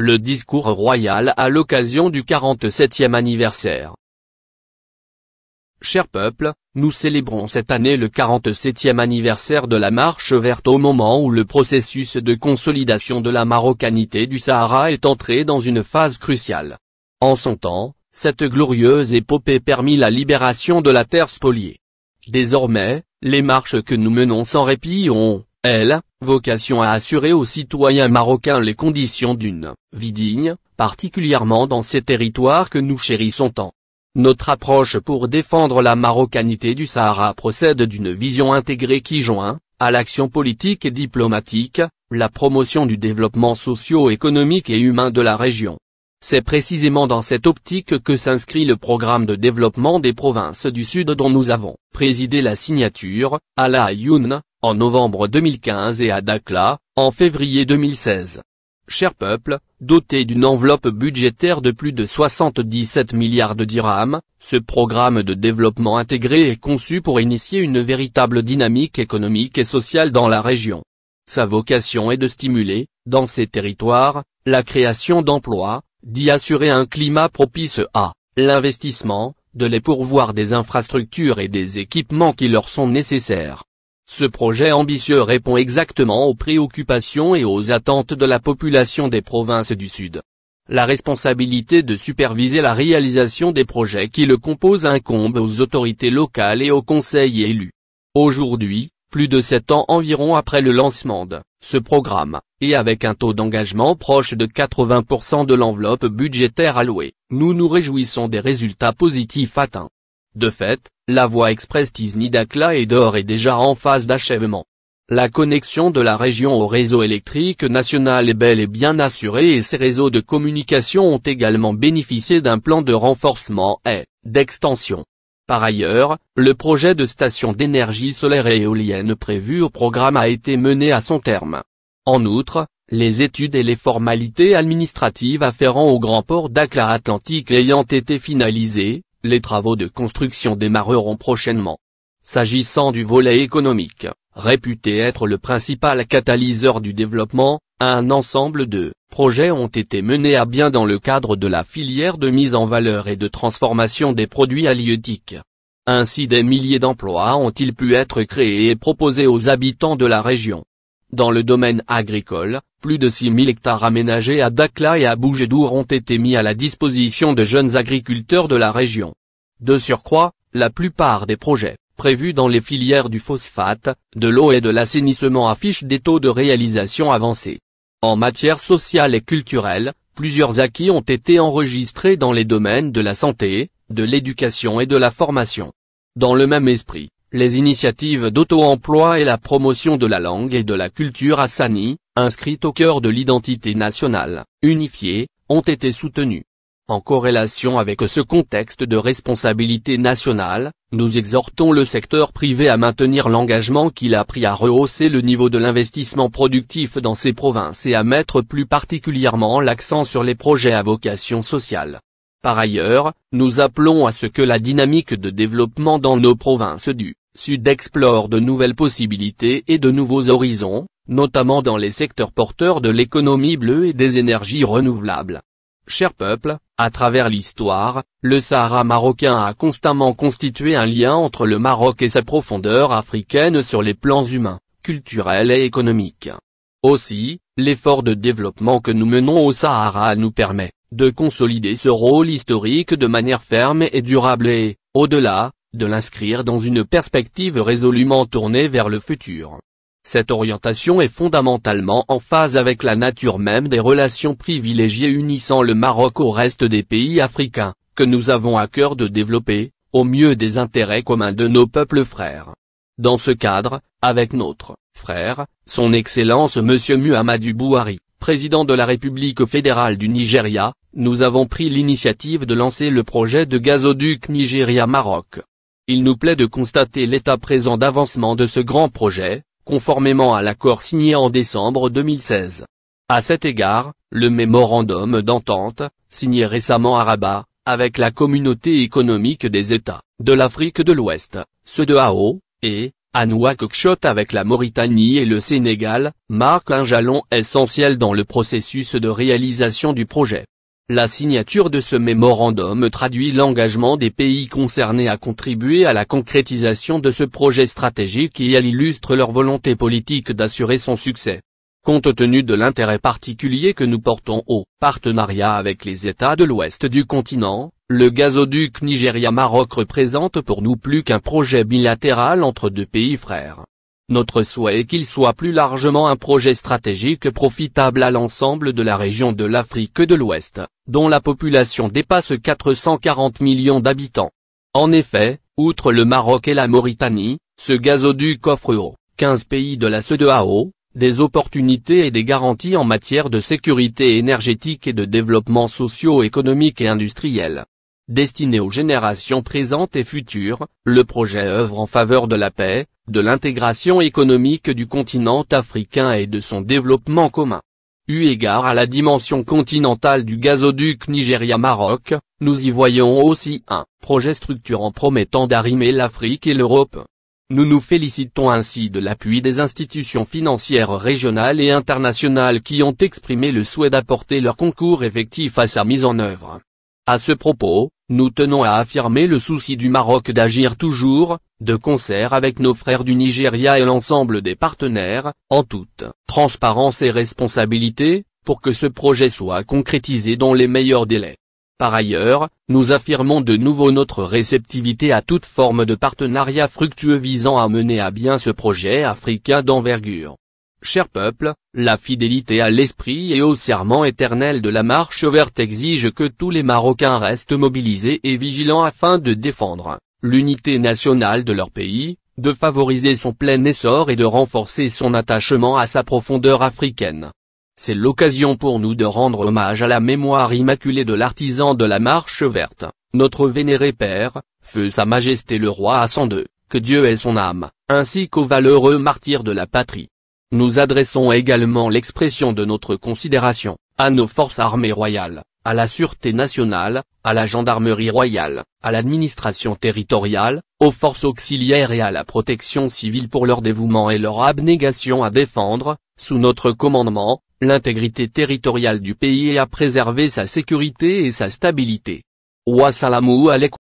le discours royal à l'occasion du 47e anniversaire. Cher peuple, nous célébrons cette année le 47e anniversaire de la Marche verte au moment où le processus de consolidation de la marocanité du Sahara est entré dans une phase cruciale. En son temps, cette glorieuse épopée permit la libération de la terre spoliée. Désormais, les marches que nous menons sans répit ont, elles, vocation à assurer aux citoyens marocains les conditions d'une vie digne, particulièrement dans ces territoires que nous chérissons tant. Notre approche pour défendre la marocanité du Sahara procède d'une vision intégrée qui joint, à l'action politique et diplomatique, la promotion du développement socio-économique et humain de la région. C'est précisément dans cette optique que s'inscrit le programme de développement des provinces du Sud dont nous avons présidé la signature, à La Ayoune, en novembre 2015 et à Dakhla, en février 2016. Cher peuple, doté d'une enveloppe budgétaire de plus de 77 milliards de dirhams, ce programme de développement intégré est conçu pour initier une véritable dynamique économique et sociale dans la région. Sa vocation est de stimuler, dans ces territoires, la création d'emplois, d'y assurer un climat propice à l'investissement, de les pourvoir des infrastructures et des équipements qui leur sont nécessaires. Ce projet ambitieux répond exactement aux préoccupations et aux attentes de la population des provinces du Sud. La responsabilité de superviser la réalisation des projets qui le composent incombe aux autorités locales et aux conseils élus. Aujourd'hui, plus de 7 ans environ après le lancement de ce programme, et avec un taux d'engagement proche de 80% de l'enveloppe budgétaire allouée, nous nous réjouissons des résultats positifs atteints. De fait, la voie express Tizni-Dakhla et d'Or est déjà en phase d'achèvement. La connexion de la région au réseau électrique national est bel et bien assurée et ces réseaux de communication ont également bénéficié d'un plan de renforcement et d'extension. Par ailleurs, le projet de station d'énergie solaire et éolienne prévu au programme a été mené à son terme. En outre, les études et les formalités administratives afférents au grand port Dakhla Atlantique ayant été finalisées, les travaux de construction démarreront prochainement. S'agissant du volet économique, réputé être le principal catalyseur du développement, un ensemble de projets ont été menés à bien dans le cadre de la filière de mise en valeur et de transformation des produits halieutiques. Ainsi des milliers d'emplois ont-ils pu être créés et proposés aux habitants de la région. Dans le domaine agricole, plus de 6000 hectares aménagés à Dakhla et à Bougedour ont été mis à la disposition de jeunes agriculteurs de la région. De surcroît, la plupart des projets, prévus dans les filières du phosphate, de l'eau et de l'assainissement affichent des taux de réalisation avancés. En matière sociale et culturelle, plusieurs acquis ont été enregistrés dans les domaines de la santé, de l'éducation et de la formation. Dans le même esprit, les initiatives d'auto-emploi et la promotion de la langue et de la culture hassani, inscrites au cœur de l'identité nationale, unifiée, ont été soutenues. En corrélation avec ce contexte de responsabilité nationale, nous exhortons le secteur privé à maintenir l'engagement qu'il a pris à rehausser le niveau de l'investissement productif dans ces provinces et à mettre plus particulièrement l'accent sur les projets à vocation sociale. Par ailleurs, nous appelons à ce que la dynamique de développement dans nos provinces du Sud explore de nouvelles possibilités et de nouveaux horizons, notamment dans les secteurs porteurs de l'économie bleue et des énergies renouvelables. Cher peuple, à travers l'histoire, le Sahara marocain a constamment constitué un lien entre le Maroc et sa profondeur africaine sur les plans humains, culturels et économiques. Aussi, l'effort de développement que nous menons au Sahara nous permet de consolider ce rôle historique de manière ferme et durable et, au-delà, de l'inscrire dans une perspective résolument tournée vers le futur. Cette orientation est fondamentalement en phase avec la nature même des relations privilégiées unissant le Maroc au reste des pays africains, que nous avons à cœur de développer, au mieux des intérêts communs de nos peuples frères. Dans ce cadre, avec notre frère, son Excellence Monsieur Muhammadu Buhari, président de la République fédérale du Nigeria, nous avons pris l'initiative de lancer le projet de gazoduc Nigeria-Maroc. Il nous plaît de constater l'état présent d'avancement de ce grand projet, conformément à l'accord signé en décembre 2016. À cet égard, le mémorandum d'entente, signé récemment à Rabat, avec la Communauté économique des États de l'Afrique de l'Ouest, CEDEAO, et à Nouakchott avec la Mauritanie et le Sénégal, marque un jalon essentiel dans le processus de réalisation du projet. La signature de ce mémorandum traduit l'engagement des pays concernés à contribuer à la concrétisation de ce projet stratégique et elle illustre leur volonté politique d'assurer son succès. Compte tenu de l'intérêt particulier que nous portons au partenariat avec les États de l'ouest du continent, le gazoduc Nigeria-Maroc représente pour nous plus qu'un projet bilatéral entre deux pays frères. Notre souhait est qu'il soit plus largement un projet stratégique profitable à l'ensemble de la région de l'Afrique de l'Ouest, dont la population dépasse 440 millions d'habitants. En effet, outre le Maroc et la Mauritanie, ce gazoduc offre aux 15 pays de la CEDEAO des opportunités et des garanties en matière de sécurité énergétique et de développement socio-économique et industriel. Destiné aux générations présentes et futures, le projet œuvre en faveur de la paix, de l'intégration économique du continent africain et de son développement commun. Eu égard à la dimension continentale du gazoduc Nigeria-Maroc, nous y voyons aussi un projet structurant promettant d'arrimer l'Afrique et l'Europe. Nous nous félicitons ainsi de l'appui des institutions financières régionales et internationales qui ont exprimé le souhait d'apporter leur concours effectif à sa mise en œuvre. À ce propos, nous tenons à affirmer le souci du Maroc d'agir toujours, de concert avec nos frères du Nigeria et l'ensemble des partenaires, en toute transparence et responsabilité, pour que ce projet soit concrétisé dans les meilleurs délais. Par ailleurs, nous affirmons de nouveau notre réceptivité à toute forme de partenariat fructueux visant à mener à bien ce projet africain d'envergure. Cher peuple, la fidélité à l'esprit et au serment éternel de la marche verte exige que tous les Marocains restent mobilisés et vigilants afin de défendre l'unité nationale de leur pays, de favoriser son plein essor et de renforcer son attachement à sa profondeur africaine. C'est l'occasion pour nous de rendre hommage à la mémoire immaculée de l'artisan de la marche verte, notre vénéré père, feu Sa Majesté le roi Hassan II, que Dieu ait son âme, ainsi qu'aux valeureux martyrs de la patrie. Nous adressons également l'expression de notre considération à nos forces armées royales, à la sûreté nationale, à la gendarmerie royale, à l'administration territoriale, aux forces auxiliaires et à la protection civile pour leur dévouement et leur abnégation à défendre, sous notre commandement, l'intégrité territoriale du pays et à préserver sa sécurité et sa stabilité. Wassalamu alaikum.